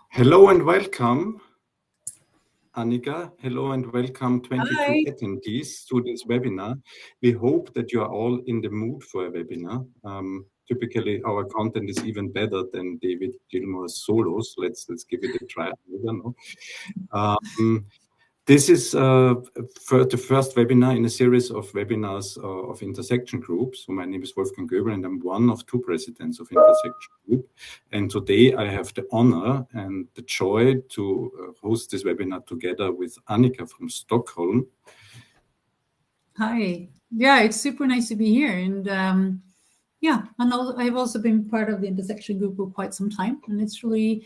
Hello and welcome, Annika. Hello and welcome 22 Hi. attendees to this webinar. We hope that you are all in the mood for a webinar. Typically, our content is even better than David Gilmour's solos. Let's give it a try. I don't know. This is the first webinar in a series of webinars of Intersection Group. So my name is Wolfgang Goebl, and I'm one of two presidents of Intersection Group. And today I have the honor and the joy to host this webinar together with Annika from Stockholm. Hi. Yeah, it's super nice to be here. And I've also been part of the Intersection Group for quite some time. And it's really,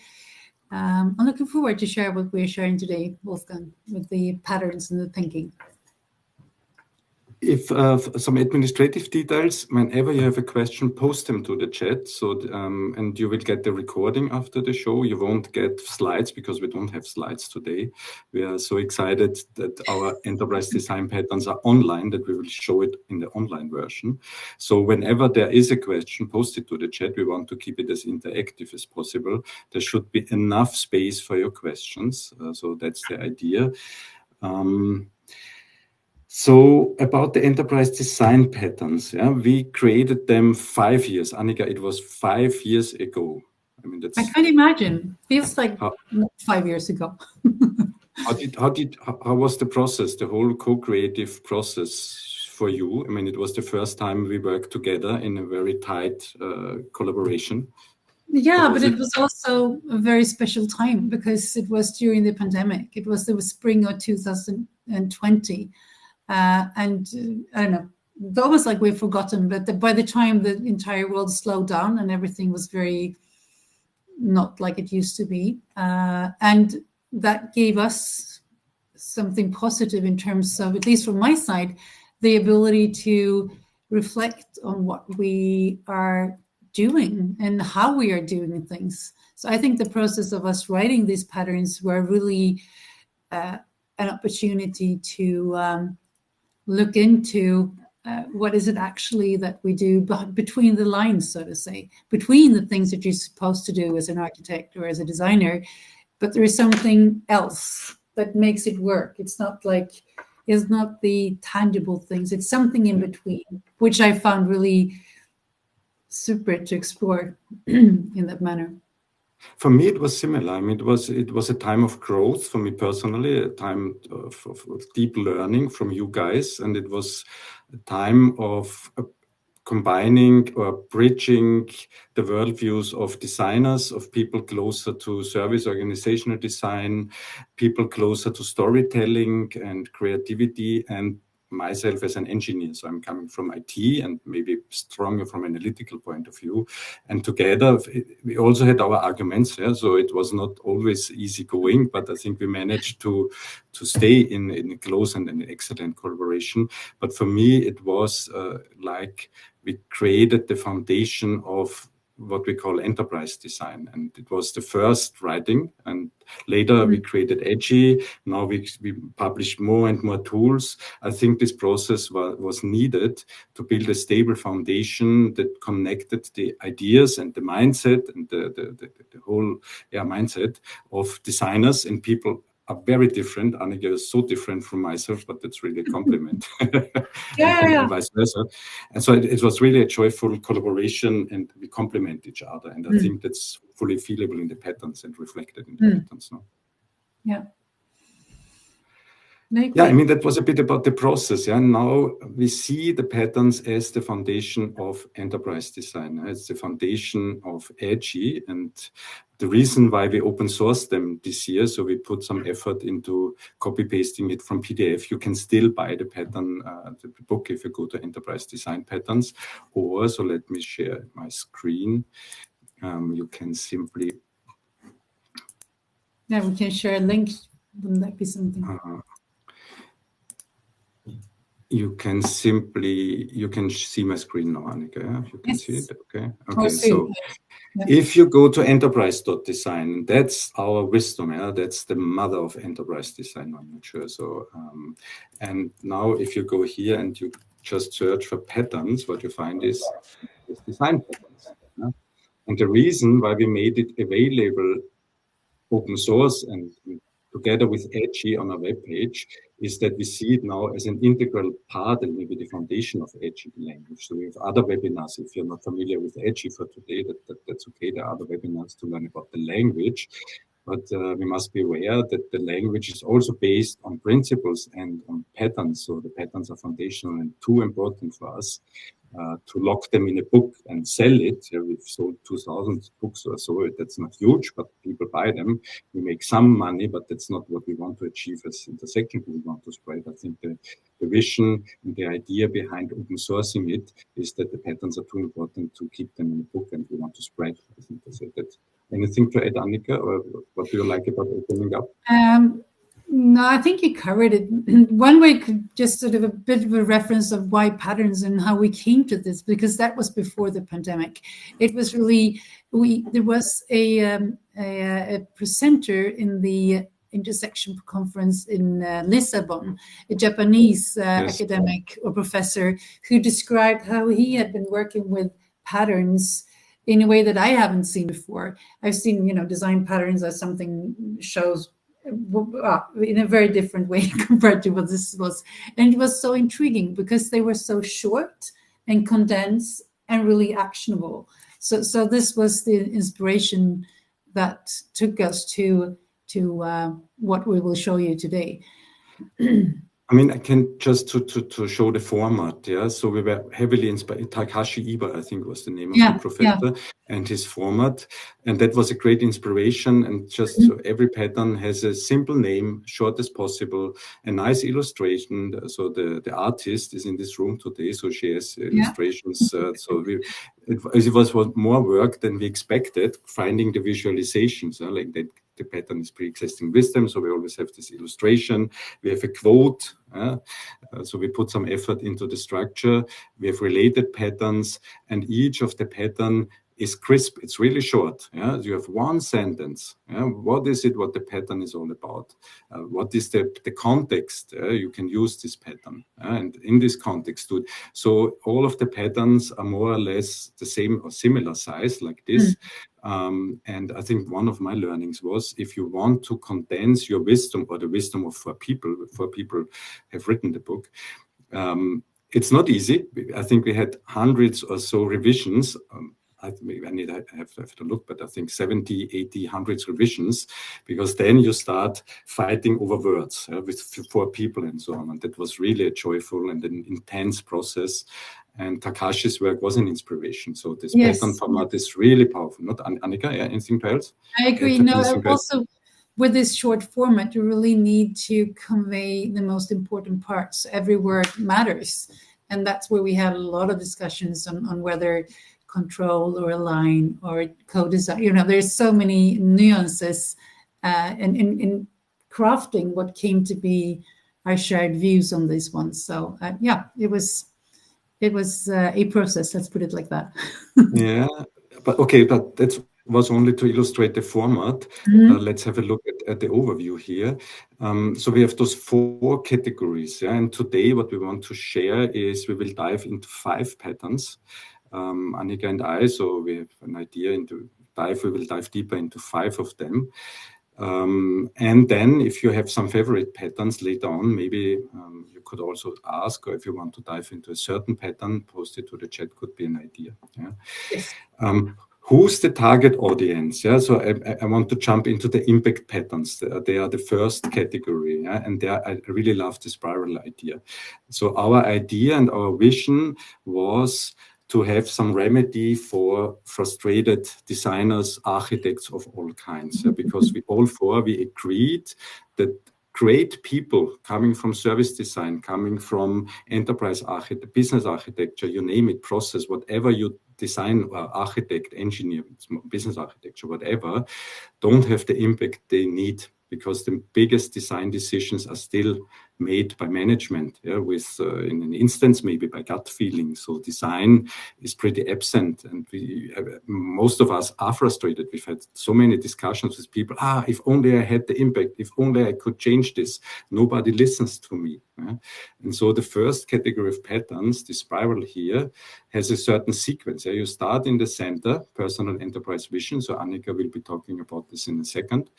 I'm looking forward to share what we're sharing today, Wolfgang, with the patterns and the thinking. If some administrative details, whenever you have a question, post them to the chat. So, and you will get the recording after the show. You won't get slides because we don't have slides today. We are so excited that our enterprise design patterns are online that we will show it in the online version. So whenever there is a question, post it to the chat. We want to keep it as interactive as possible. There should be enough space for your questions. So that's the idea. So about the enterprise design patterns, we created them 5 years. Annika, it was 5 years ago. I mean, I can't imagine. Feels like 5 years ago. How was the process, the whole co-creative process for you? I mean, it was the first time we worked together in a very tight collaboration. Yeah, but it was also a very special time because it was during the pandemic. It was the spring of 2020. And I don't know, it's almost like we've forgotten, but by the time the entire world slowed down and everything was very not like it used to be, and that gave us something positive in terms of, at least from my side, the ability to reflect on what we are doing and how we are doing things. So I think the process of us writing these patterns were really an opportunity to look into what is it actually that we do between the lines, so to say, between the things that you're supposed to do as an architect or as a designer, but there is something else that makes it work. It's not the tangible things. It's something in between, which I found really super to explore in that manner. For me, it was similar. I mean, it was a time of growth for me personally, a time of deep learning from you guys, and it was a time of combining or bridging the worldviews of designers, of people closer to service organizational design, people closer to storytelling and creativity, and myself as an engineer. So I'm coming from IT and maybe stronger from an analytical point of view. And together, we also had our arguments. So it was not always easy going, but I think we managed to stay in a close and an excellent collaboration. But for me, it was like we created the foundation of what we call enterprise design. And it was the first writing. And later we created Edgy. Now we published more and more tools. I think this process was needed to build a stable foundation that connected the ideas and the mindset and the whole mindset of designers and people are very different. Annika is so different from myself, but that's really a compliment. And vice versa. And so it was really a joyful collaboration, and we complement each other. And I think that's fully feelable in the patterns and reflected in the patterns. No? Yeah. I mean, that was a bit about the process. Now we see the patterns as the foundation of enterprise design. It's the foundation of Edgy, and the reason why we open sourced them this year, so we put some effort into copy pasting it from PDF. You can still buy the pattern, the book, if you go to Enterprise Design Patterns. Or, so let me share my screen. You can simply... Yeah, we can share a link. Wouldn't that be something? You can see my screen now, Annika. You can see it, okay? Okay, so if you go to enterprise.design, that's our wisdom, that's the mother of enterprise design, I'm not sure. So, and now if you go here and you just search for patterns, what you find is design patterns. And the reason why we made it available open source and together with Edgy on our webpage is that we see it now as an integral part and maybe the foundation of Edgy language. So we have other webinars. If you're not familiar with Edgy for today, that's okay. There are other webinars to learn about the language. But we must be aware that the language is also based on principles and on patterns. So the patterns are foundational and too important for us to lock them in a book and sell it. We've sold 2,000 books or so. That's not huge, but people buy them. We make some money, but that's not what we want to achieve as intersection. We want to spread. I think the vision and the idea behind open sourcing it is that the patterns are too important to keep them in a book, and we want to spread. I think I said that. Anything to add, Annika, or what do you like about opening up? No, I think you covered it. One way could just sort of a bit of a reference of why patterns and how we came to this, because that was before the pandemic. It was really, there was a presenter in the intersection conference in Lisbon, a Japanese academic or professor who described how he had been working with patterns in a way that I haven't seen before. I've seen, design patterns as something shows in a very different way compared to what this was. And it was so intriguing because they were so short and condensed and really actionable. So this was the inspiration that took us to what we will show you today. I mean, I can just to show the format, yeah. So we were heavily inspired. Takashi Iba, I think, was the name of the professor, and his format, and that was a great inspiration. And just so every pattern has a simple name, short as possible, a nice illustration. So the artist is in this room today, so she has illustrations. So it was more work than we expected, finding the visualizations, like that. The pattern is pre-existing wisdom, so we always have this illustration. We have a quote, so we put some effort into the structure. We have related patterns, and each of the pattern is crisp. It's really short. Yeah, you have one sentence. What is it? What the pattern is all about? What is the context? You can use this pattern, and in this context, too. So all of the patterns are more or less the same or similar size, like this. And I think one of my learnings was, if you want to condense your wisdom or the wisdom of four people have written the book, it's not easy. I think we had hundreds or so revisions. I have to look, but I think 70, 80, hundreds revisions, because then you start fighting over words with four people and so on. And that was really a joyful and an intense process. And Takashi's work was an inspiration. So this pattern format is really powerful. Not Annika, anything else? I agree. No, also with this short format, you really need to convey the most important parts. Every word matters. And that's where we had a lot of discussions on whether control or align or co-design. There's so many nuances in crafting what came to be our shared views on this one. So it was a process, let's put it like that. but that was only to illustrate the format. Let's have a look at the overview here. So we have those four categories. And today what we want to share is we will dive into 5 patterns. Annika and I, so we have an idea we will dive deeper into 5 of them. And then if you have some favorite patterns later on, maybe you could also ask, or if you want to dive into a certain pattern, post it to the chat, could be an idea. Yes. Who's the target audience? So I want to jump into the impact patterns. They are the first category. And there I really love the spiral idea. So our idea and our vision was to have some remedy for frustrated designers, architects of all kinds, because we agreed that great people coming from service design, coming from enterprise architect, business architecture, you name it, process, whatever you design, architect, engineer, business architecture, whatever, don't have the impact they need, because the biggest design decisions are still made by management, with in an instance maybe by gut feeling. So design is pretty absent, and most of us are frustrated. We've had so many discussions with people. If only I had the impact, if only I could change this. Nobody listens to me. And so the first category of patterns, the spiral here, has a certain sequence. You start in the center, personal enterprise vision. So Annika will be talking about this in a second.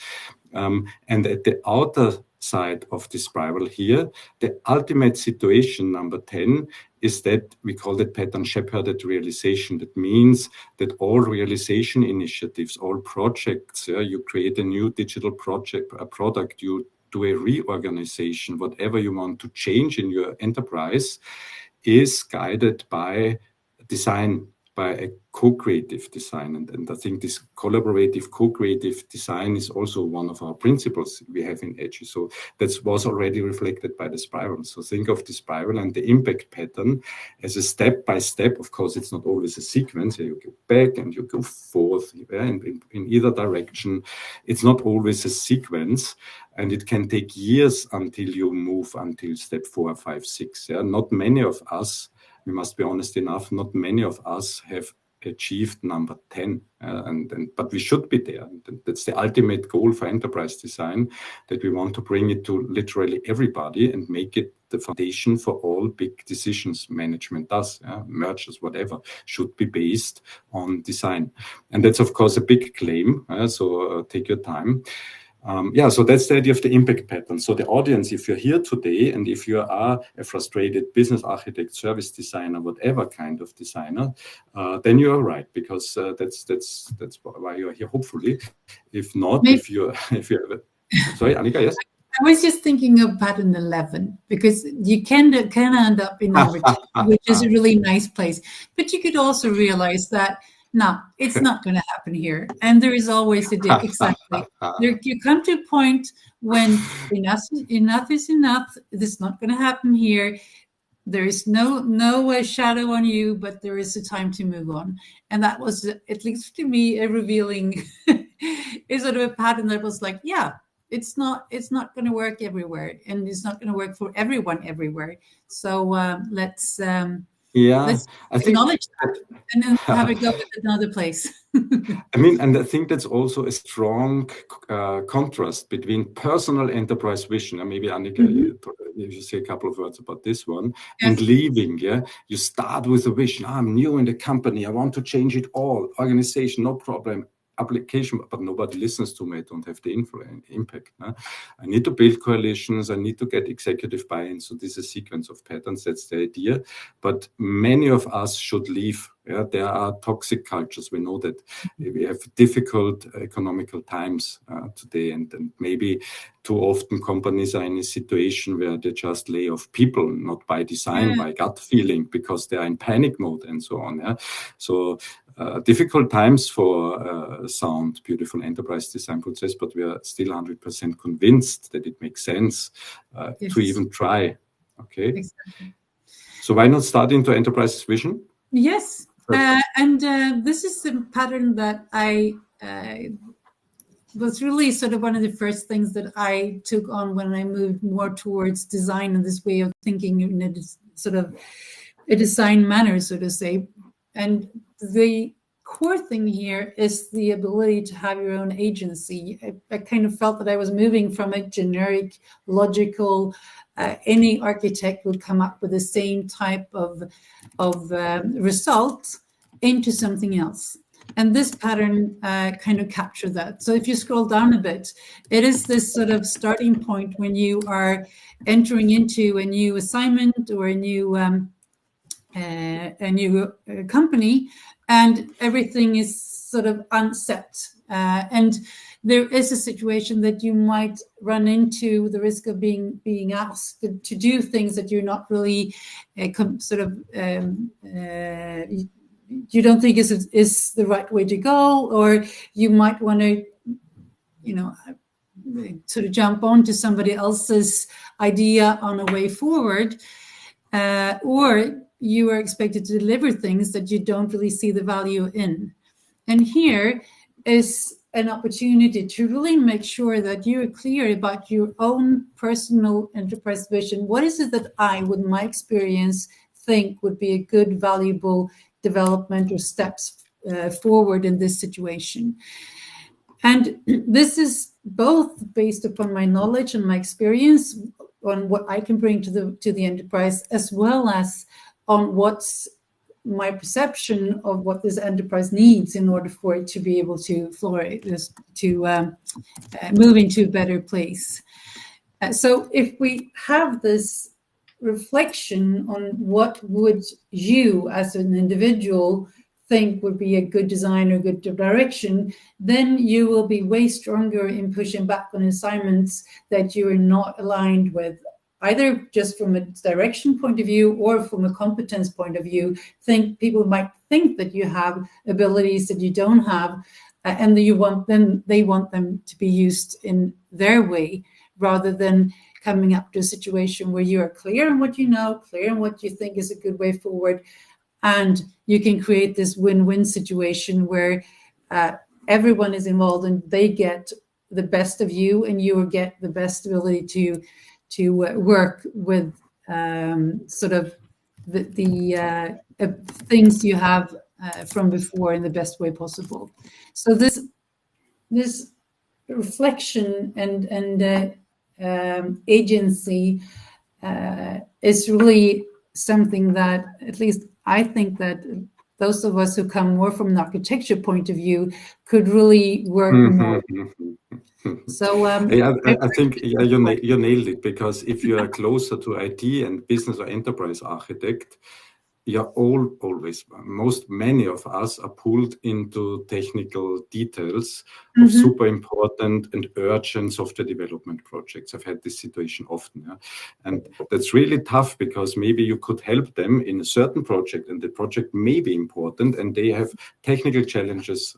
And at the outer side of the spiral here, the ultimate situation, number 10, is that we call that pattern shepherded realization. That means that all realization initiatives, all projects, you create a new digital project, a product, you do a reorganization, whatever you want to change in your enterprise, is guided by design, by a co-creative design. And I think this collaborative, co-creative design is also one of our principles we have in Edgy. So that was already reflected by the spiral. So think of the spiral and the impact pattern as a step-by-step. Of course, it's not always a sequence. You go back and you go forth in either direction. It's not always a sequence. And it can take years until you move until step 4, 5, 6. Not many of us, we must be honest enough, not many of us have achieved number 10, but we should be there. That's the ultimate goal for enterprise design, that we want to bring it to literally everybody and make it the foundation for all big decisions management does. Mergers, whatever, should be based on design. And that's, of course, a big claim. So take your time. So that's the idea of the impact pattern. So the audience, if you're here today and if you are a frustrated business architect, service designer, whatever kind of designer, then you are right, because that's why you're here, hopefully. If not, Maybe. if you sorry, Annika, yes? I was just thinking of pattern 11, because you can end up in number 10, which is a really nice place. But you could also realize that, no, it's not going to happen here. And there is always a day. Exactly. You come to a point when enough is enough. This is not going to happen here. There is no shadow on you, but there is a time to move on. And that was, at least to me, a revealing is sort of a pattern that was like, it's not going to work everywhere, and it's not going to work for everyone everywhere. So let's I think acknowledge that and then have it go with another place. And I think that's also a strong contrast between personal enterprise vision, and maybe Annika, you say a couple of words about this one, and leaving. You start with a vision. I'm new in the company. I want to change it all. Organization, no problem. Application, but nobody listens to me. I don't have the impact. I need to build coalitions. I need to get executive buy-in. So this is a sequence of patterns. That's the idea. But many of us should leave. There are toxic cultures. We know that we have difficult economical times today, and maybe too often companies are in a situation where they just lay off people, not by design, by gut feeling, because they are in panic mode and so on. So difficult times for sound, beautiful enterprise design process, but we are still 100% convinced that it makes sense to even try. Okay. Exactly. So why not start into enterprise vision? Yes. And this is the pattern that I was really sort of one of the first things that I took on when I moved more towards design and this way of thinking in a sort of a design manner, so to say. And the core thing here is the ability to have your own agency. I kind of felt that I was moving from a generic, logical, any architect would come up with the same type of result into something else. And this pattern kind of captured that. So if you scroll down a bit, it is this sort of starting point when you are entering into a new assignment or a new company, and everything is sort of unset. And there is a situation that you might run into the risk of being asked to do things that you're not really you don't think is the right way to go, or you might want to, sort of jump onto somebody else's idea on a way forward, or you are expected to deliver things that you don't really see the value in. And here is an opportunity to really make sure that you're clear about your own personal enterprise vision. What is it that I, with my experience, think would be a good, valuable development or steps forward in this situation? And this is both based upon my knowledge and my experience on what I can bring to the enterprise, as well as on what's my perception of what this enterprise needs in order for it to be able to flourish, to move into a better place. So if we have this reflection on what would you as an individual think would be a good design or good direction, then you will be way stronger in pushing back on assignments that you are not aligned with, either just from a direction point of view or from a competence point of view. People might think that you have abilities that you don't have, and that they want them to be used in their way, rather than coming up to a situation where you are clear on what you know, clear on what you think is a good way forward, and you can create this win-win situation where everyone is involved and they get the best of you, and you will get the best ability to work with sort of the things you have from before in the best way possible. So this reflection and agency is really something that, at least I think, that those of us who come more from an architecture point of view could really work more. So I think you nailed it, because if you are closer to IT and business or enterprise architect, you're many of us are pulled into technical details of super important and urgent software development projects. I've had this situation often. Yeah? And that's really tough, because maybe you could help them in a certain project, and the project may be important and they have technical challenges.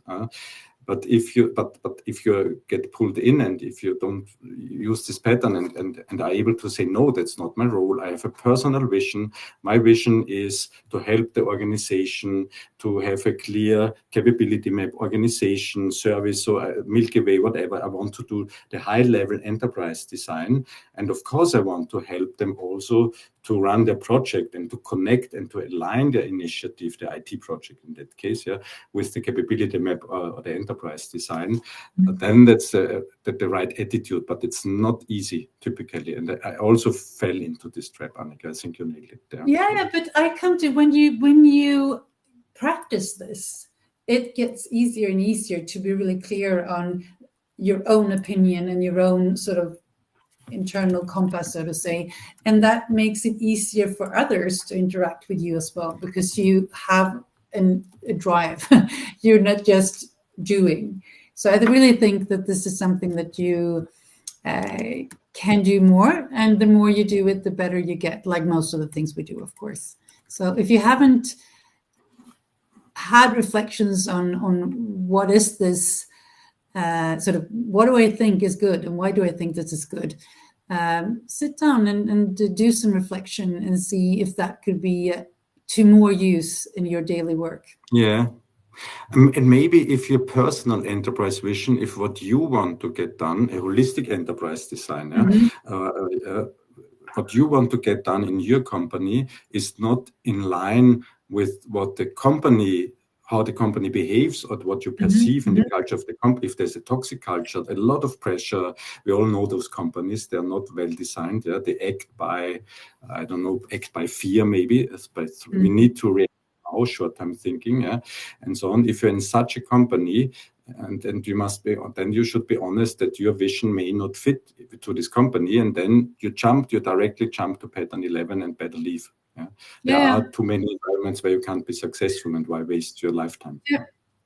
But if you get pulled in, and if you don't use this pattern and are able to say, no, that's not my role, I have a personal vision. My vision is to help the organization to have a clear capability map, organization, service, so Milky Way, whatever. I want to do the high-level enterprise design. And of course, I want to help them also to run their project and to connect and to align their initiative, the IT project in that case, with the capability map or the enterprise design. Then that's the right attitude, but it's not easy typically. And I also fell into this trap, Annika. I think you nailed it there. Yeah, but I come to when you practice this, it gets easier and easier to be really clear on your own opinion and your own sort of internal compass, so to say, and that makes it easier for others to interact with you as well, because you have a drive. You're not just doing. So I really think that this is something that you can do more, and the more you do it, the better you get, like most of the things we do, of course. So if you haven't had reflections on what is this sort of, what do I think is good and why do I think this is good, sit down and do some reflection and see if that could be to more use in your daily work. Yeah. And maybe if your personal enterprise vision, if what you want to get done, a holistic enterprise design, what you want to get done in your company is not in line with what the company, how the company behaves, or what you perceive in the culture of the company. If there's a toxic culture, a lot of pressure, we all know those companies, they're not well designed. Yeah? They act by, act by fear maybe. We need to react now, short-term thinking, and so on. If you're in such a company, and then you should be honest that your vision may not fit to this company, and then you directly jump to pattern 11 and better leave. There are too many environments where you can't be successful, and why waste your lifetime?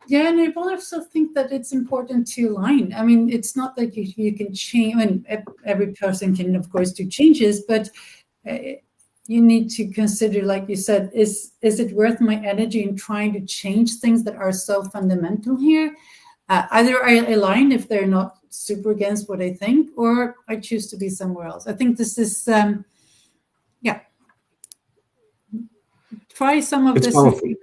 Yeah, and I also think that it's important to align. I mean, it's not that you can change. I mean, every person can, of course, do changes, but you need to consider, like you said, is it worth my energy in trying to change things that are so fundamental here? Either I align if they're not super against what I think, or I choose to be somewhere else. I think this is, try some of this and see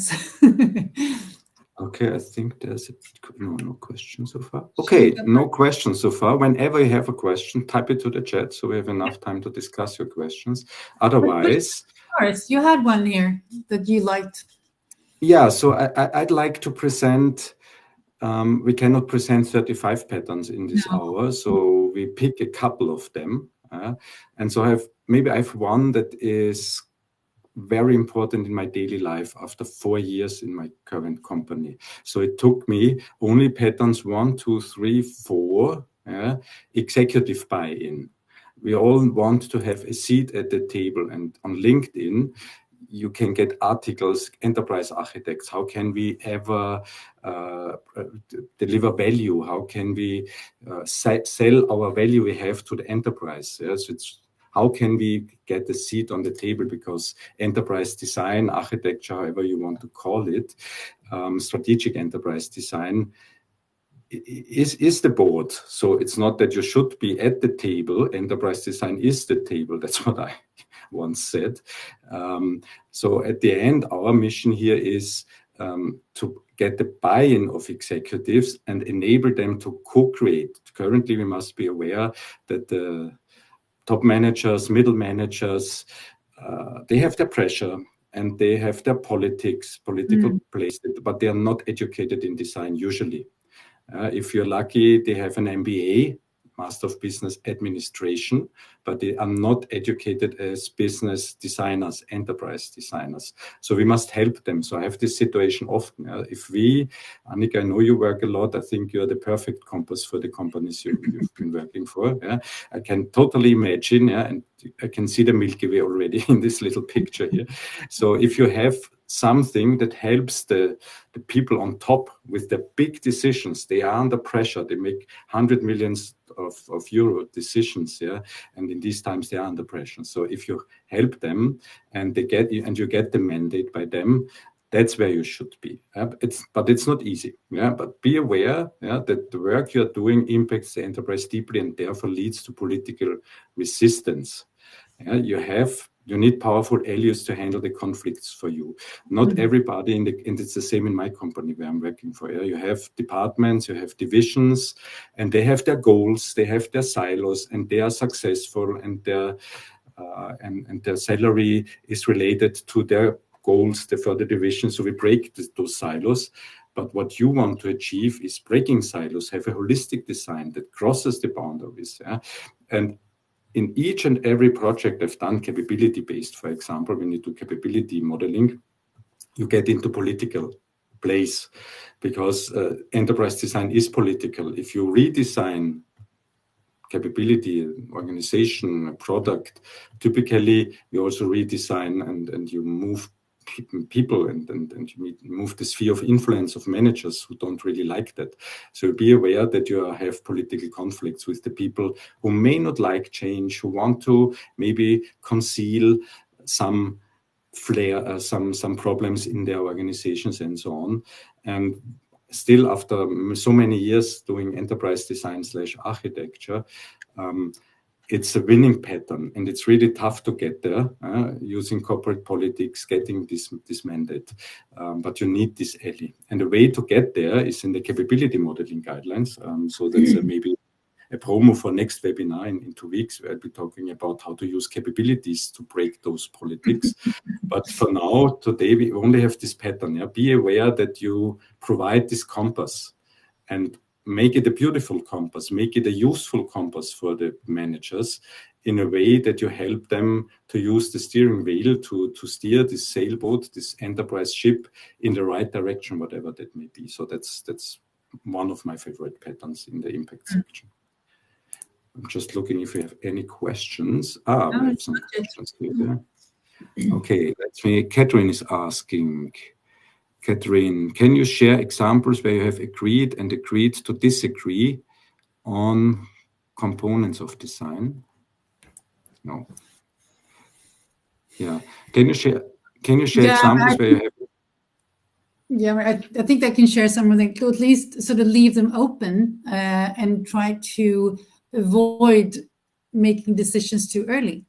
what happens. Okay, I think there's no questions so far. Okay, no questions so far. Whenever you have a question, type it to the chat so we have enough time to discuss your questions. Otherwise, you had one here that you liked. Yeah, so I'd like to present. We cannot present 35 patterns in this hour, so we pick a couple of them. And so I have one that is very important in my daily life after 4 years in my current company. So it took me only patterns 1, 2, 3, 4, executive buy-in. We all want to have a seat at the table, and on LinkedIn, you can get articles, enterprise architects, how can we ever deliver value? How can we sell our value we have to the enterprise? Yes, it's how can we get a seat on the table? Because enterprise design, architecture, however you want to call it, strategic enterprise design is the board. So it's not that you should be at the table. Enterprise design is the table. That's what I once said. So at the end, our mission here is to get the buy-in of executives and enable them to co-create. Currently, we must be aware that the top managers, middle managers, they have their pressure and they have their political place, but they are not educated in design usually. If you're lucky, they have an MBA, Master of Business Administration, but they are not educated as business designers, enterprise designers. So we must help them. So I have this situation often. If we, Annika, I know you work a lot. I think you're the perfect compass for the companies you've been working for. I can totally imagine, and I can see the Milky Way already in this little picture here. So if you have something that helps the people on top with the big decisions, they are under pressure. They make 100 millions of euro decisions, and in these times they are under pressure. So if you help them and you get the mandate by them, that's where you should be. But it's not easy. But be aware that the work you're doing impacts the enterprise deeply and therefore leads to political resistance. You need powerful allies to handle the conflicts for you. Not everybody and it's the same in my company where I'm working for. You have departments, you have divisions, and they have their goals, they have their silos, and they are successful, and their salary is related to their goals, the further division. So we break those silos. But what you want to achieve is breaking silos, have a holistic design that crosses the boundaries. And in each and every project I've done, capability-based, for example, when you do capability modeling, you get into political place because enterprise design is political. If you redesign capability, organization, product, typically you also redesign and you move people and you move the sphere of influence of managers who don't really like that. So be aware that you have political conflicts with the people who may not like change, who want to maybe conceal some flair, some problems in their organizations and so on. And still, after so many years doing enterprise design / architecture, it's a winning pattern, and it's really tough to get there using corporate politics, getting this mandate. But you need this ally. And the way to get there is in the capability modeling guidelines. So that's maybe a promo for next webinar in 2 weeks, where I'll be talking about how to use capabilities to break those politics. But for now, today, we only have this pattern. Be aware that you provide this compass and make it a beautiful compass, make it a useful compass for the managers in a way that you help them to use the steering wheel to steer this sailboat, this enterprise ship in the right direction, whatever that may be. So that's one of my favorite patterns in the impact section. I'm just looking if we have any questions. We have some questions here. Okay, Catherine is asking, Catherine, can you share examples where you have agreed to disagree on components of design? No. Yeah. Can you share examples where you have? Yeah, I think I can share some of them, to at least sort of leave them open and try to avoid making decisions too early.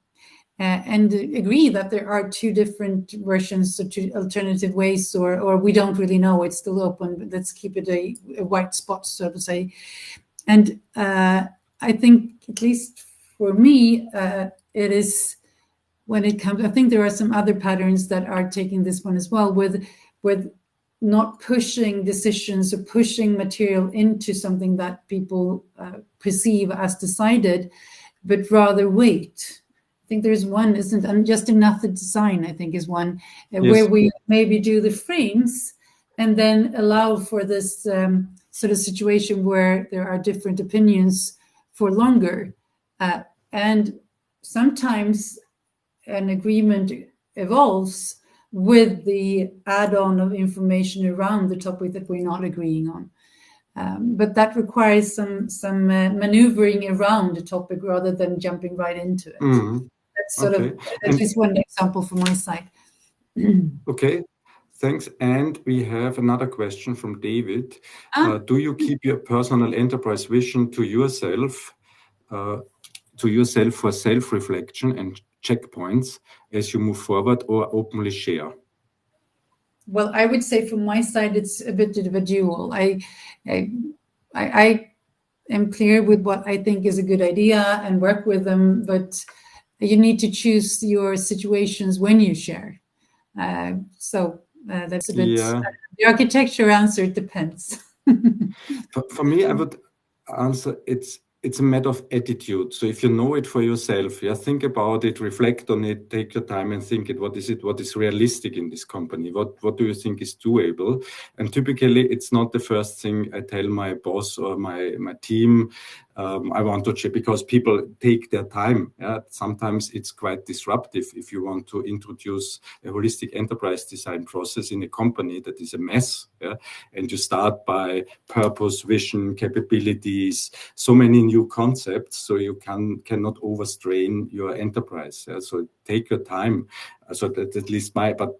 and agree that there are two different versions or two alternative ways, or we don't really know, it's still open, but let's keep it a white spot, so to say. And I think, at least for me, it is, when it comes, I think there are some other patterns that are taking this one as well, with not pushing decisions or pushing material into something that people perceive as decided, but rather wait. I think there's one, isn't just enough the design, I think, is one, where we maybe do the frames and then allow for this sort of situation where there are different opinions for longer. And sometimes an agreement evolves with the add-on of information around the topic that we're not agreeing on. But that requires some maneuvering around the topic rather than jumping right into it. Mm-hmm. That's sort of at least one example from my side. Okay, thanks. And we have another question from David. Do you keep your personal enterprise vision to yourself for self-reflection and checkpoints as you move forward, or openly share? Well, I would say from my side, it's a bit of a dual. I am clear with what I think is a good idea and work with them, but you need to choose your situations when you share. So that's a bit, the architecture answer, it depends. For me, I would answer it's a matter of attitude. So if you know it for yourself, think about it, reflect on it, take your time and think it. What is realistic in this company? What do you think is doable? And typically, it's not the first thing I tell my boss or my team. I want to check, because people take their time. Sometimes it's quite disruptive if you want to introduce a holistic enterprise design process in a company that is a mess. And you start by purpose, vision, capabilities, so many new concepts, so you cannot overstrain your enterprise. So take your time. So that at least but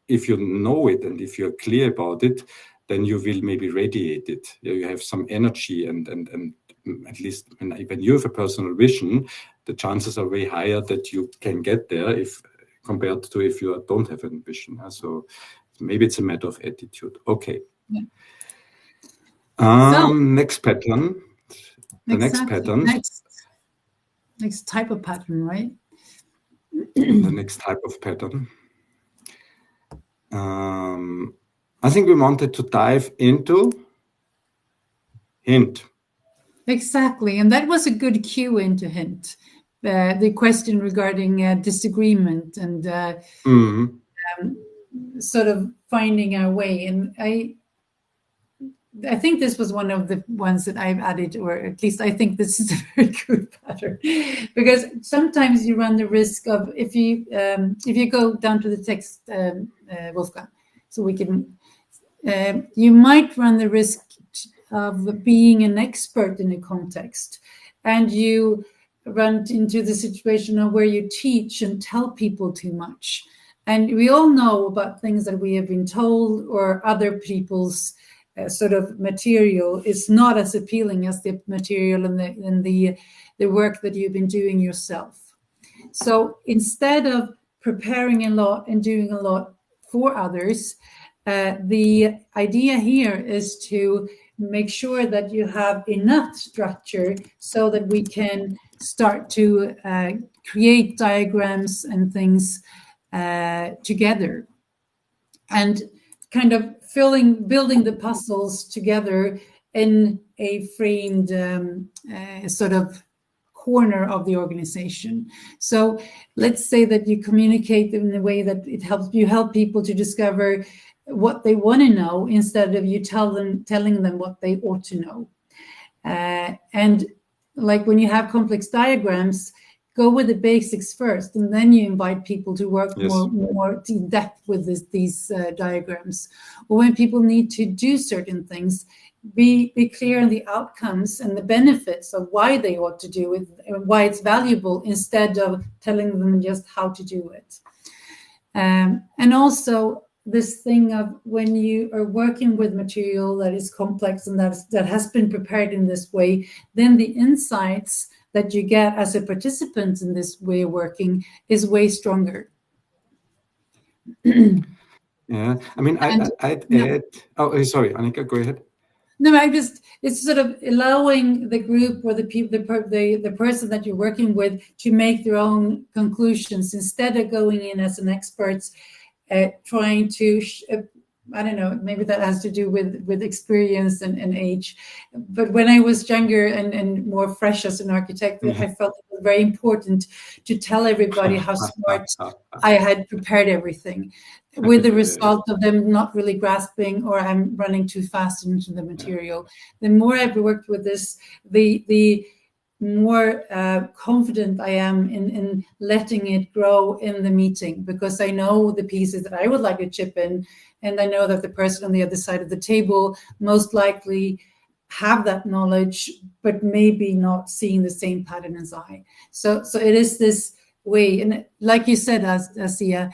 if you know it and if you're clear about it, then you will maybe radiate it. You have some energy, and at least when you have a personal vision, the chances are way higher that you can get there if compared to if you don't have a vision. So maybe it's a matter of attitude. Okay. Next pattern. Next type of pattern, right? The next type of pattern. I think we wanted to dive into hint. Exactly, and that was a good cue into hint. The question regarding disagreement and sort of finding our way. And I think this was one of the ones that I've added, or at least I think this is a very good pattern, because sometimes you run the risk of, if you go down to the text, Wolfgang, so we can, you might run the risk of being an expert in a context, and you run into the situation of where you teach and tell people too much. And we all know about things that we have been told, or other people's sort of material is not as appealing as the material and the work that you've been doing yourself. So instead of preparing a lot and doing a lot for others, the idea here is to make sure that you have enough structure so that we can start to create diagrams and things together, and kind of building the puzzles together in a framed sort of corner of the organization. So let's say that you communicate in a way that you help people to discover what they want to know, instead of you telling them what they ought to know. And like when you have complex diagrams, go with the basics first, and then you invite people to work more in depth with these diagrams. Or when people need to do certain things, be clear on the outcomes and the benefits of why they ought to do it and why it's valuable, instead of telling them just how to do it. And also this thing of, when you are working with material that is complex and that has been prepared in this way, then the insights that you get as a participant in this way of working is way stronger. Yeah, I mean, I'd add. Oh, sorry, Annika, go ahead. No, it's sort of allowing the group or the person that you're working with to make their own conclusions instead of going in as an expert, trying to, I don't know, maybe that has to do with experience and age. But when I was younger and more fresh as an architect, I felt it was very important to tell everybody how smart I had prepared everything, with the result of them not really grasping, or I'm running too fast into the material. The more I've worked with this, the more confident I am in letting it grow in the meeting, because I know the pieces that I would like to chip in, and I know that the person on the other side of the table most likely have that knowledge, but maybe not seeing the same pattern as I. So it is this way, and like you said, Asia,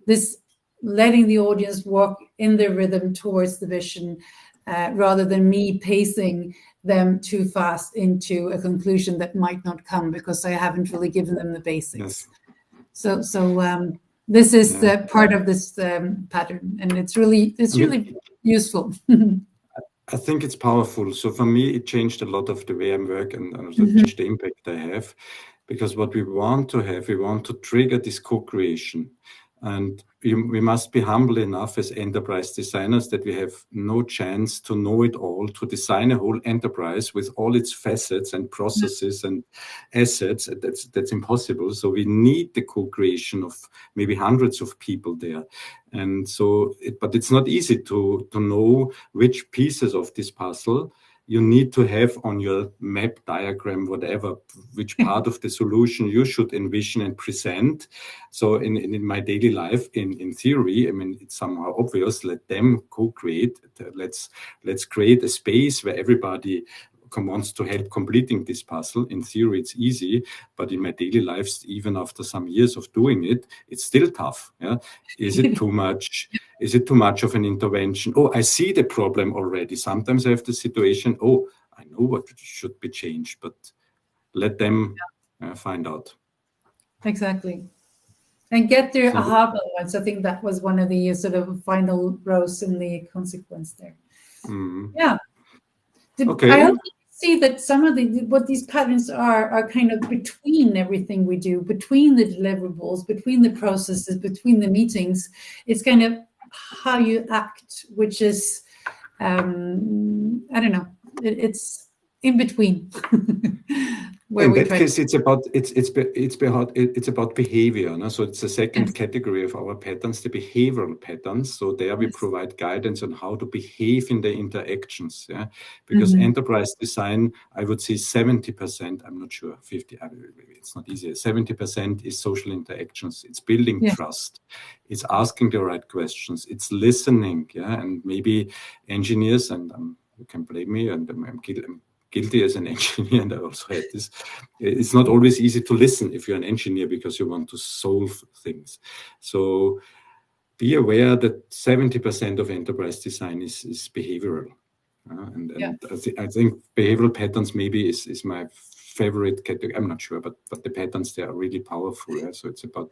this letting the audience walk in the rhythm towards the vision, rather than me pacing them too fast into a conclusion that might not come because I haven't really given them the basics. Yes. So this is part of this pattern, and it's really useful. I think it's powerful. So for me, it changed a lot of the way I work and also changed the impact I have, because what we want to trigger this co-creation. And we must be humble enough as enterprise designers that we have no chance to know it all, to design a whole enterprise with all its facets and processes and assets. That's impossible. So we need the co-creation of maybe hundreds of people there. And so, but it's not easy to know which pieces of this puzzle you need to have on your map, diagram, whatever, which part of the solution you should envision and present. So in my daily life, in theory, I mean, it's somehow obvious, let them co-create. Let's create a space where everybody wants to help completing this puzzle. In theory, it's easy, but in my daily life, even after some years of doing it, it's still tough. Yeah? Is it too much? Is it too much of an intervention? Oh, I see the problem already. Sometimes I have the situation, oh, I know what should be changed, but let them find out. Exactly. And get their aha moments. I think that was one of the sort of final rows in the consequence there. Yeah. Okay. I hope you see that some of what these patterns are kind of between everything we do, between the deliverables, between the processes, between the meetings. It's kind of how you act, which is, I don't know, it's in between. In that case, it's about behavior. No? So it's the second category of our patterns, the behavioral patterns. So there we provide guidance on how to behave in the interactions. Yeah, because enterprise design, I would say 70%. I'm not sure, 50. It's not easy. 70% is social interactions. It's building trust. It's asking the right questions. It's listening. Yeah, and maybe engineers, and you can blame me, and I'm guilty as an engineer, and I also had this. It's not always easy to listen if you're an engineer because you want to solve things. So be aware that 70% of enterprise design is behavioral. And I think behavioral patterns maybe is my favorite category. I'm not sure, but the patterns, they are really powerful. Yeah? So it's about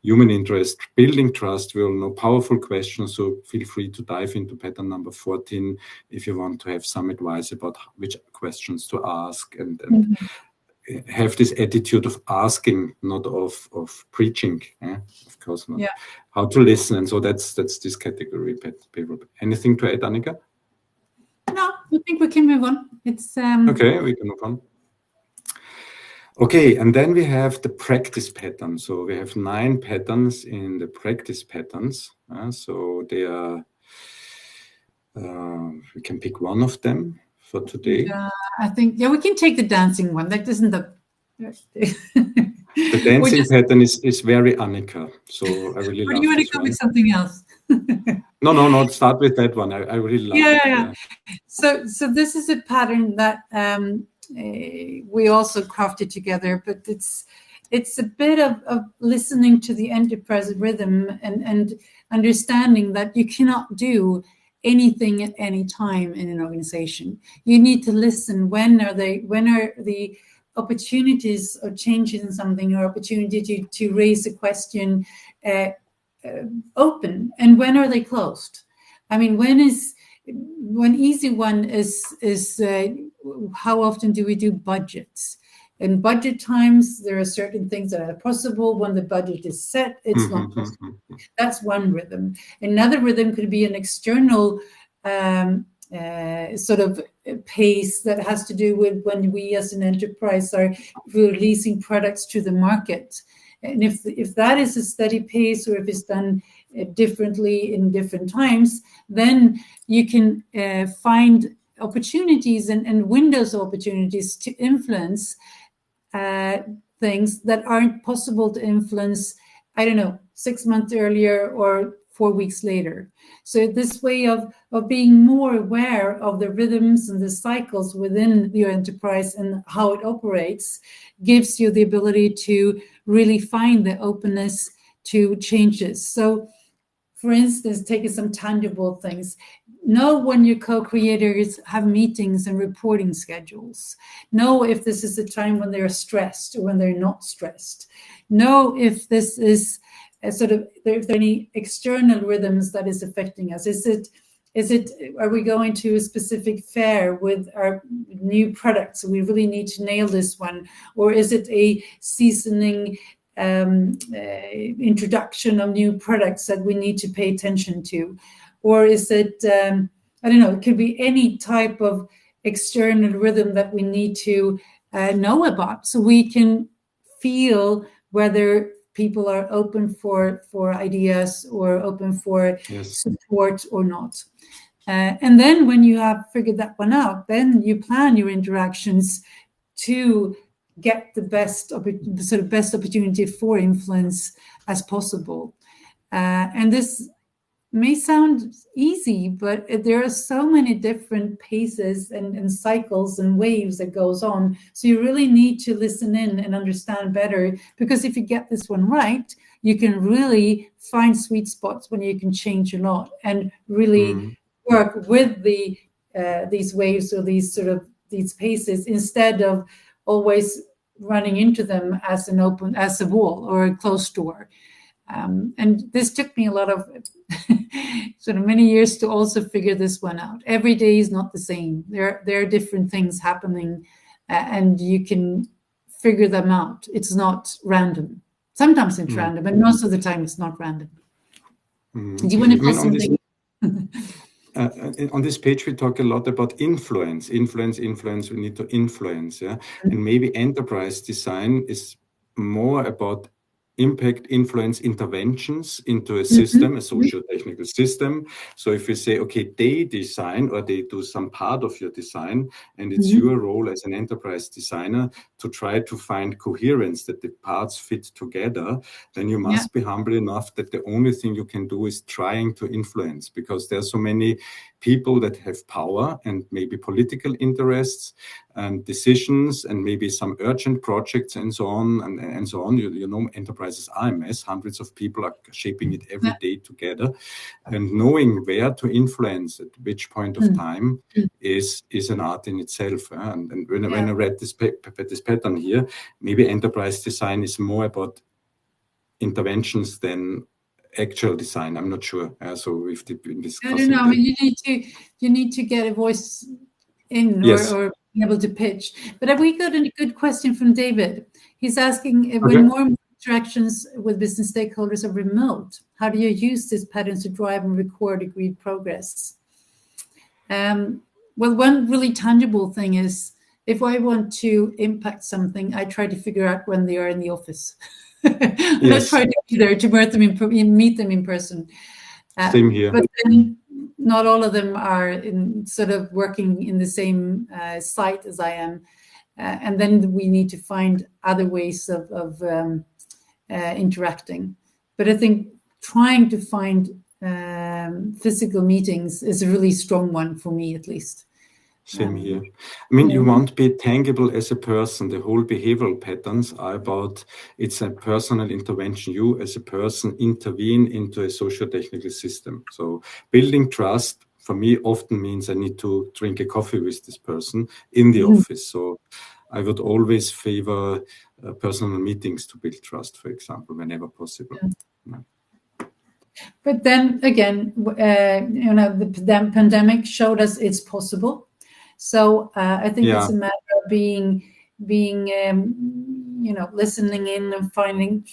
human interest, building trust. We all know powerful questions. So feel free to dive into pattern number 14 if you want to have some advice about which questions to ask, and have this attitude of asking, not of preaching. Of course not. How to listen. And so that's this category. Anything to add, Annika? No, I think we can move on. It's okay, we can move on. Okay, and then we have the practice pattern. So we have 9 patterns in the practice patterns. So they are, we can pick one of them for today. I think, we can take the dancing one. That isn't the... The dancing pattern is very Annika. So I really love it. Or do you want to come with something else? No, start with that one. I really love it. Yeah. So this is a pattern that we also crafted together, but it's a bit of listening to the enterprise rhythm and understanding that you cannot do anything at any time in an organization. You need to listen. When are the opportunities of changing something or opportunity to raise a question open, and when are they closed? I mean, one easy one is how often do we do budgets? In budget times, there are certain things that are possible. When the budget is set, it's not possible. That's one rhythm. Another rhythm could be an external sort of pace that has to do with when we as an enterprise are releasing products to the market. And if that is a steady pace, or if it's done differently in different times, then you can find opportunities and windows of opportunities to influence things that aren't possible to influence, 6 months earlier or 4 weeks later. So this way of being more aware of the rhythms and the cycles within your enterprise and how it operates gives you the ability to really find the openness to changes. So, for instance, taking some tangible things. Know when your co-creators have meetings and reporting schedules. Know if this is a time when they're stressed or when they're not stressed. Know if this is if there are any external rhythms that is affecting us. Are we going to a specific fair with our new products? We really need to nail this one. Or is it a seasoning introduction of new products that we need to pay attention to? Or is it, it could be any type of external rhythm that we need to know about, so we can feel whether people are open for ideas or open for support or not. And then when you have figured that one out, then you plan your interactions to get the best opportunity for influence as possible. And this may sound easy, but there are so many different paces and cycles and waves that goes on. So you really need to listen in and understand better, because if you get this one right, you can really find sweet spots when you can change a lot and really work with these waves or these paces, instead of always running into them as a wall or a closed door. And this took me a lot of many years to also figure this one out. Every day is not the same. There are different things happening, and you can figure them out. It's not random. Sometimes it's random, but most of the time it's not random. Do you want to put something? On this page, we talk a lot about influence. We need to influence, yeah. And maybe enterprise design is more about impact, influence, interventions into a system, a social technical system. So if you say, okay, they design or they do some part of your design, and it's your role as an enterprise designer to try to find coherence, that the parts fit together, then you must be humble enough that the only thing you can do is trying to influence, because there are so many people that have power and maybe political interests and decisions and maybe some urgent projects and so on and so on. You know, enterprises are a mess. Hundreds of people are shaping it every day together, and knowing where to influence at which point of time is an art in itself. And when I read this pattern here, maybe enterprise design is more about interventions than actual design. I'm not sure. So we've been discussing. I don't know. I mean, you need to get a voice in or be able to pitch. But have we got a good question from David? He's asking, when more interactions with business stakeholders are remote, how do you use these patterns to drive and record agreed progress? Well, one really tangible thing is, if I want to impact something, I try to figure out when they are in the office. I try to be there to meet them in person. Same here. But then not all of them are working in the same site as I am. And then we need to find other ways of interacting. But I think trying to find physical meetings is a really strong one for me, at least. Same here. I mean, you want to be tangible as a person. The whole behavioral patterns are about, it's a personal intervention. You as a person intervene into a socio-technical system. So building trust for me often means I need to drink a coffee with this person in the office. So I would always favor personal meetings to build trust, for example, whenever possible. Yeah. But then again, the pandemic showed us it's possible. So I think it's a matter of being listening in and finding,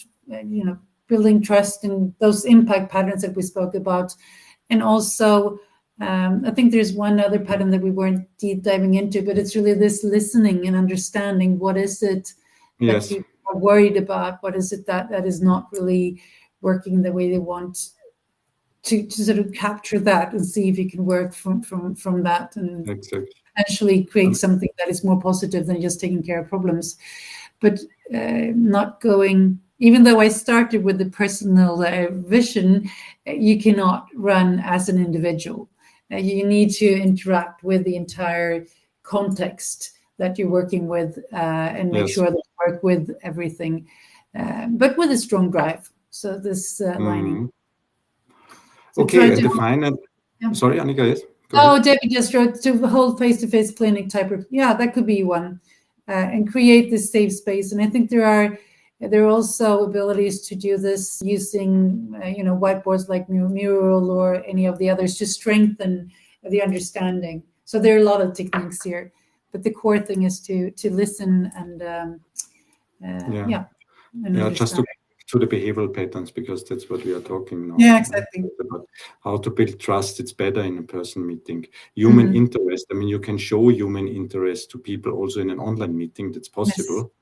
building trust in those impact patterns that we spoke about. And also, I think there's one other pattern that we weren't deep diving into, but it's really this listening and understanding what is it that people are worried about, what is it that is not really working the way they want, to sort of capture that and see if you can work from that and actually create something that is more positive than just taking care of problems. But not going, even though I started with the personal vision, you cannot run as an individual. You need to interact with the entire context that you're working with and make sure that you work with everything, but with a strong drive. So this lining. So okay, and the final. Sorry, Annika, yes? David just wrote to hold face-to-face clinic type of, that could be one, and create this safe space. And I think there are also abilities to do this using, whiteboards like Mural or any of the others to strengthen the understanding. So there are a lot of techniques here, but the core thing is to listen and just to the behavioral patterns, because that's what we are talking now. Yeah, exactly. About how to build trust. It's better in a person meeting. Human interest. I mean, you can show human interest to people also in an online meeting. That's possible.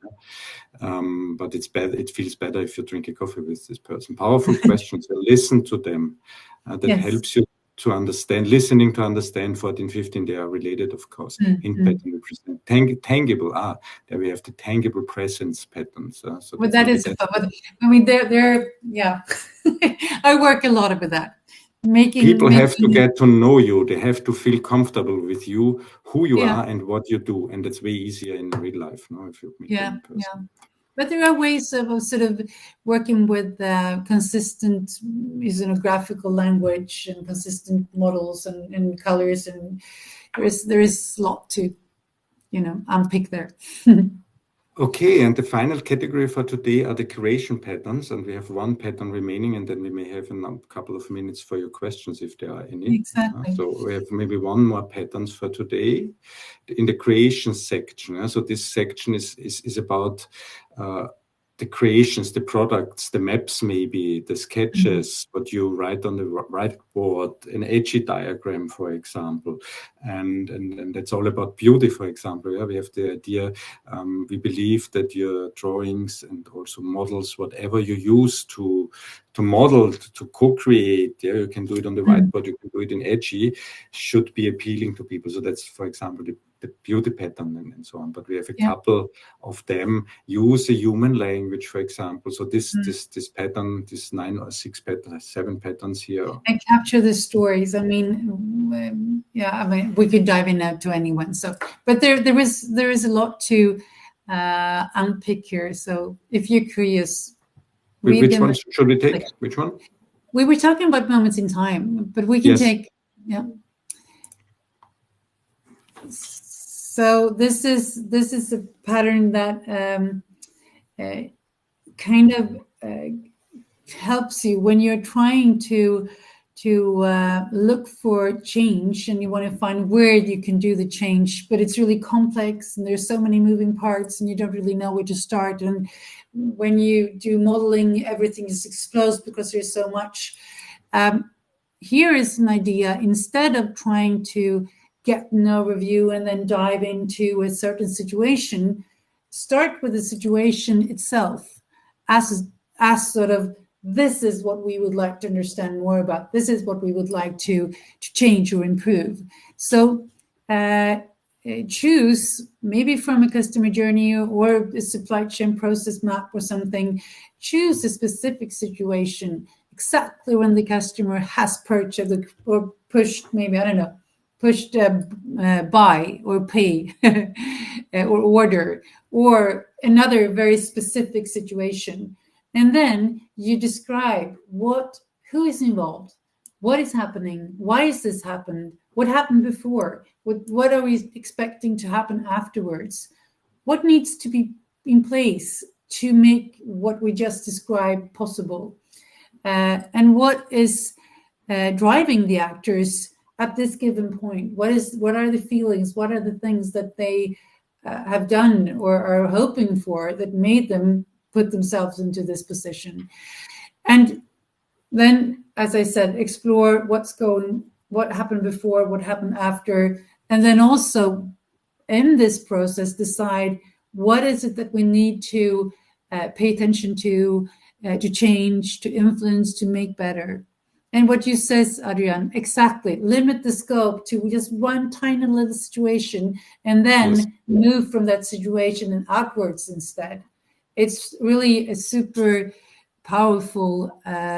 Yes. But it's better. It feels better if you drink a coffee with this person. Powerful questions. Listen to them. That helps you to understand. Listening to understand. 14, 15. They are related, of course. In pattern represent tangible. There we have the tangible presence patterns. So well, that is. I mean, they're. I work a lot with that. People have to get to know you. They have to feel comfortable with you, who you are, and what you do, and that's way easier in real life. No, if you meet them in person. But there are ways of sort of working with consistent graphical language and consistent models and colors, and there is a lot to unpick there. Okay, and the final category for today are the creation patterns, and we have one pattern remaining, and then we may have a couple of minutes for your questions if there are any. Exactly. So we have maybe one more patterns for today in the creation section. So this section is about the creations, the products, the maps, maybe the sketches, what you write on the whiteboard, an edgy diagram, for example, and that's all about beauty, for example. Yeah, we have the idea. We believe that your drawings and also models, whatever you use to model, to co-create, you can do it on the whiteboard, you can do it in edgy, should be appealing to people. So that's, for example, the beauty pattern and so on. But we have a couple of them use a human language, for example. So this pattern, this 9 or 6 patterns, 7 patterns here. And capture the stories. I mean, we could dive in to anyone. So, but there is a lot to unpick here. So if you're curious, which one should we take? Which one? We were talking about moments in time, but we can take. So this is a pattern that kind of helps you when you're trying to look for change and you want to find where you can do the change, but it's really complex and there's so many moving parts and you don't really know where to start. And when you do modeling, everything is exposed because there's so much. Here is an idea. Instead of trying to get an overview and then dive into a certain situation, start with the situation itself as sort of, this is what we would like to understand more about. This is what we would like to change or improve. So choose, maybe from a customer journey or a supply chain process map or something, choose a specific situation, exactly when the customer has purchased or pushed, maybe, I don't know, pushed buy or pay or order, or another very specific situation. And then you describe who is involved, what is happening, why is this happened, what happened before, what are we expecting to happen afterwards, what needs to be in place to make what we just described possible, and what is driving the actors at this given point. What are the feelings? What are the things that they have done or are hoping for that made them put themselves into this position? And then, as I said, explore what happened before, what happened after, and then also in this process decide what is it that we need to pay attention to change, to influence, to make better. And what you says, Adrian, exactly. Limit the scope to just one tiny little situation and then move from that situation and outwards instead. It's really a super powerful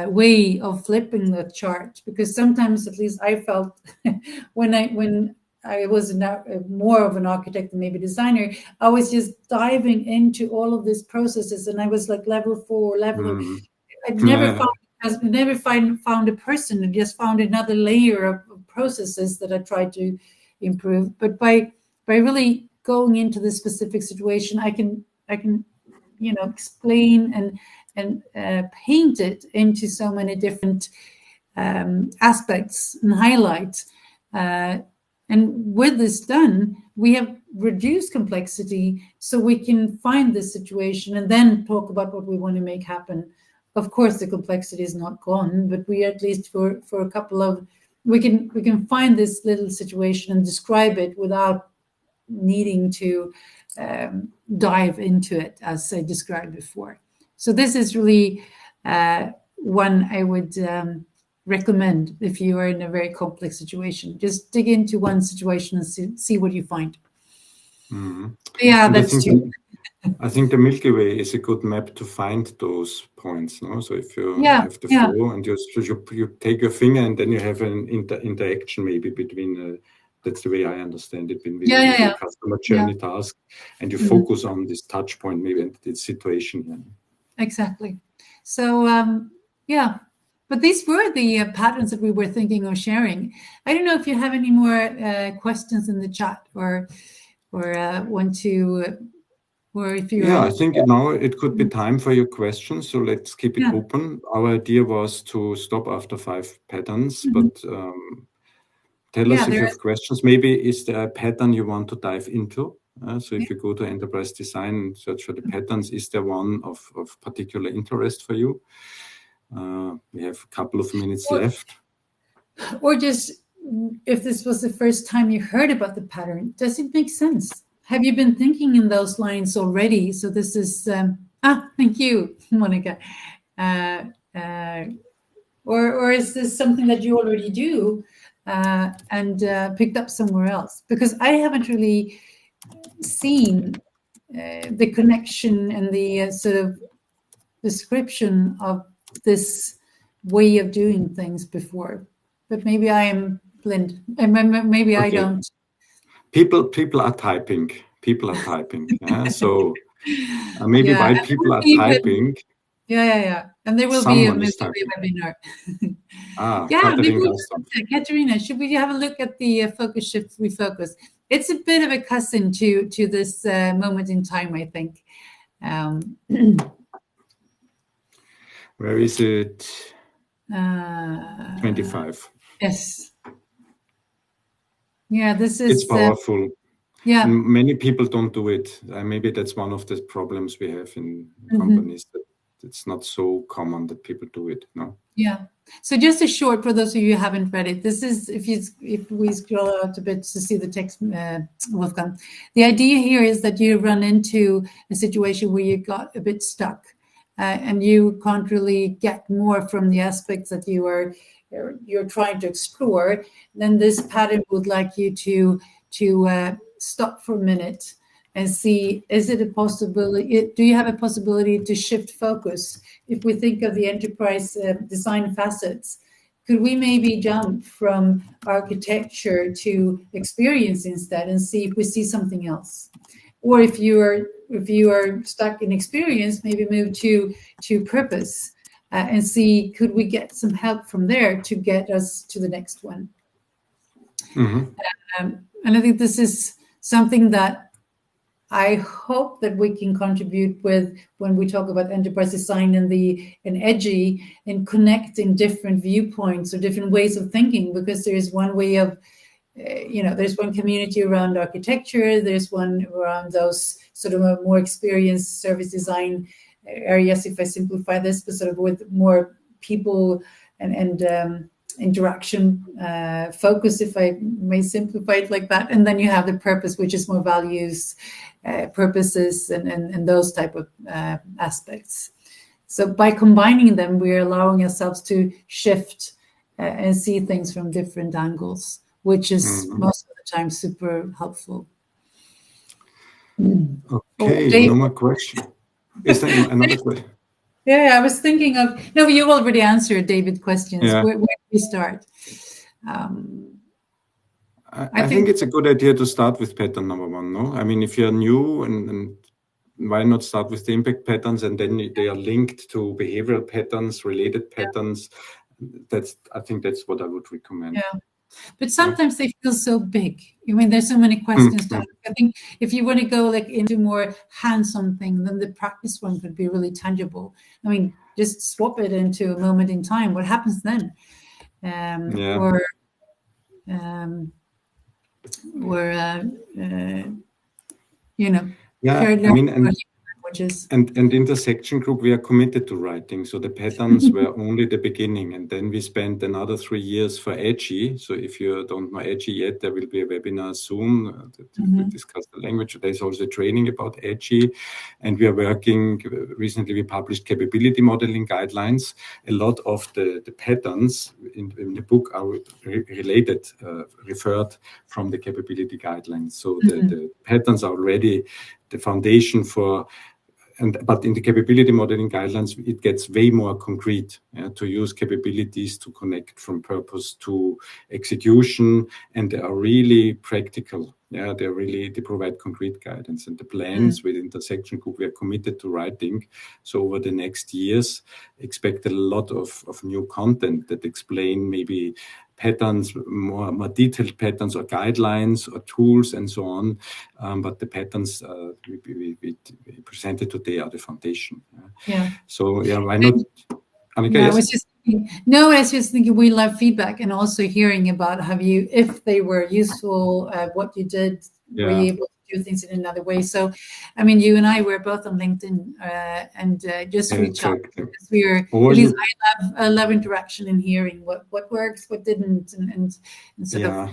way of flipping the chart, because sometimes, at least I felt when I was more of an architect than maybe designer, I was just diving into all of these processes, and I was like level 4, I'd never found a person, and just found another layer of processes that I tried to improve. But by really going into the specific situation, I can explain and paint it into so many different aspects and highlights. And with this done, we have reduced complexity, so we can find this situation and then talk about what we want to make happen. Of course, the complexity is not gone, but we at least for a couple of we can find this little situation and describe it without needing to dive into it, as I described before. So this is really one I would recommend if you are in a very complex situation. Just dig into one situation and see what you find. Yeah, and that's true. I think the Milky Way is a good map to find those points. No? So if you have the flow and you take your finger and then you have an interaction maybe between, that's the way I understand it, between the customer journey task, and you focus on this touch point maybe and the situation. Exactly. So, but these were the patterns that we were thinking of sharing. I don't know if you have any more questions in the chat or want to... Or if you I think now it could be time for your questions, so let's keep it open. Our idea was to stop after 5 patterns, but tell us if you have questions. Maybe is there a pattern you want to dive into? So if you go to enterprise design and search for the patterns, is there one of particular interest for you? We have a couple of minutes left. Or just, if this was the first time you heard about the pattern, does it make sense? Have you been thinking in those lines already? So this is, thank you, Monica. Or is this something that you already do and picked up somewhere else? Because I haven't really seen the connection and the sort of description of this way of doing things before. But maybe I am blind. Maybe I don't. People are typing. So maybe while people are typing. And there will be a webinar. Katarina, should we have a look at the focus shift refocus? It's a bit of a cousin to this moment in time, I think. Where is it? 25. Yes. Yeah, this is... It's powerful. And many people don't do it. Maybe that's one of the problems we have in companies, that it's not so common that people do it. No. Yeah. So just a short, for those of you who haven't read it, this is, if we scroll out a bit to see the text, Wolfgang, the idea here is that you run into a situation where you got a bit stuck and you can't really get more from the aspects that you're trying to explore. Then this pattern would like you to stop for a minute and see, is it a possibility? Do you have a possibility to shift focus? If we think of the enterprise design facets, could we maybe jump from architecture to experience instead and see if we see something else? Or if you are stuck in experience, maybe move to purpose and see, could we get some help from there to get us to the next one? And I think this is something that I hope that we can contribute with, when we talk about enterprise design and edgy, and connecting different viewpoints or different ways of thinking, because there is one way of, there's one community around architecture, there's one around those sort of a more experienced service design areas, if I simplify this, but sort of with more people and interaction focus, if I may simplify it like that. And then you have the purpose, which is more values, purposes, and those type of aspects. So by combining them, we're allowing ourselves to shift and see things from different angles, which is most of the time super helpful. Okay, no more question. Is there another question? Yeah, I was thinking of, no, you already answered David's questions. Yeah. Where do we start? I think it's a good idea to start with pattern number 1, no? I mean, if you're new, and why not start with the impact patterns, and then they are linked to behavioral patterns, related patterns. I think that's what I would recommend. Yeah. But sometimes they feel so big. I mean, there's so many questions to ask. I think if you want to go like into more hands-on thing, then the practice one could be really tangible. I mean, just swap it into a moment in time. What happens then? And intersection group, we are committed to writing. So the patterns were only the beginning, and then we spent another 3 years for edgy. So if you don't know edgy yet, there will be a webinar soon that we discuss the language. There's also training about edgy, and we are working. Recently, we published capability modeling guidelines. A lot of the patterns in the book are referred from the capability guidelines. So the patterns are already the foundation for. But in the capability modeling guidelines, it gets way more concrete, to use capabilities to connect from purpose to execution, and they are really practical. Yeah, they provide concrete guidance, and the plans with intersection group we are committed to writing. So over the next years, expect a lot of new content that explain maybe patterns, more detailed patterns or guidelines or tools and so on. But the patterns we presented today are the foundation. So why not? Annika, I was just thinking we love feedback, and also hearing about if they were useful, what you did, were you able to do things in another way. So, I mean, you and I were both on LinkedIn, and just reach out. Because I love interaction and hearing what works, what didn't, and sort of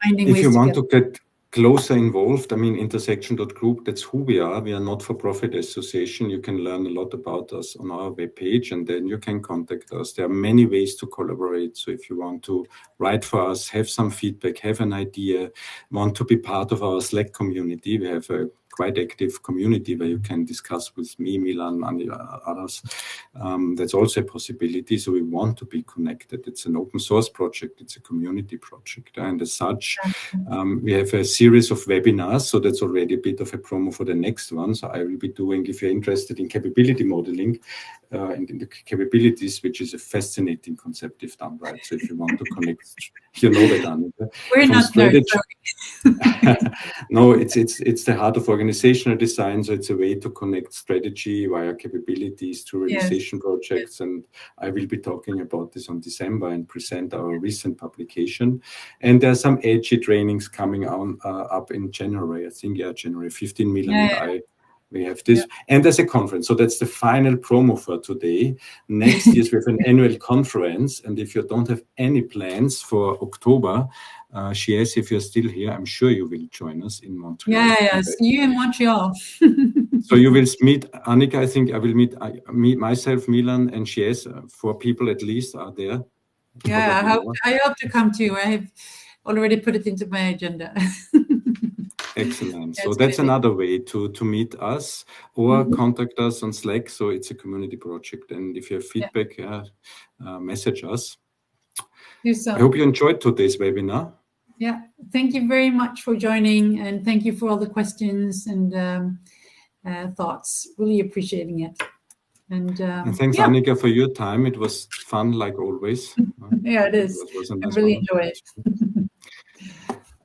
finding ways. If you want to get closer involved, I mean, intersection.group, that's who we are. We are not for-profit association. You can learn a lot about us on our webpage, and then you can contact us. There are many ways to collaborate. So if you want to write for us, have some feedback, have an idea, want to be part of our Slack community, we have a quite active community where you can discuss with me, Milan, and others. That's also a possibility. So we want to be connected. It's an open source project. It's a community project. And as such, we have a series of webinars. So that's already a bit of a promo for the next one. So I will be doing, if you're interested in capability modeling, in the capabilities, which is a fascinating concept if done right. So if you want to connect, you know that, Annika. We're not strategy. No, it's the heart of organizational design. So it's a way to connect strategy via capabilities to realization projects. And I will be talking about this on December and present our recent publication. And there are some edgy trainings coming on up in January. I think January 15 million. We have this, and there's a conference. So that's the final promo for today. Next year, we have an annual conference. And if you don't have any plans for October, Shies, if you're still here, I'm sure you will join us in Montreal. See you in Montreal. So you will meet Annika. I think I will meet myself, Milan, and Shies. 4 people at least are there. Yeah, I hope to come too. I have already put it into my agenda. Excellent. So that's another way to meet us or contact us on Slack. So it's a community project. And if you have feedback, message us. I hope you enjoyed today's webinar. Yeah. Thank you very much for joining. And thank you for all the questions and thoughts. Really appreciating it. And thanks, Annika, for your time. It was fun, like always. It is. I really enjoy it.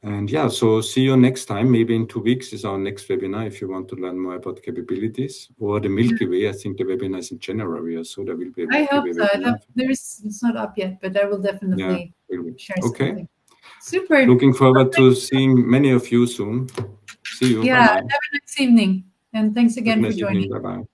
And yeah, so see you next time. Maybe in 2 weeks is our next webinar if you want to learn more about capabilities, or the Milky Way. I think the webinar is in January or so. There will be a Milky Way webinar. It's not up yet, but I will definitely share something. Super. Looking forward to seeing many of you soon. See you. Yeah, Bye-bye. have a nice evening. And thanks again for joining. Bye-bye.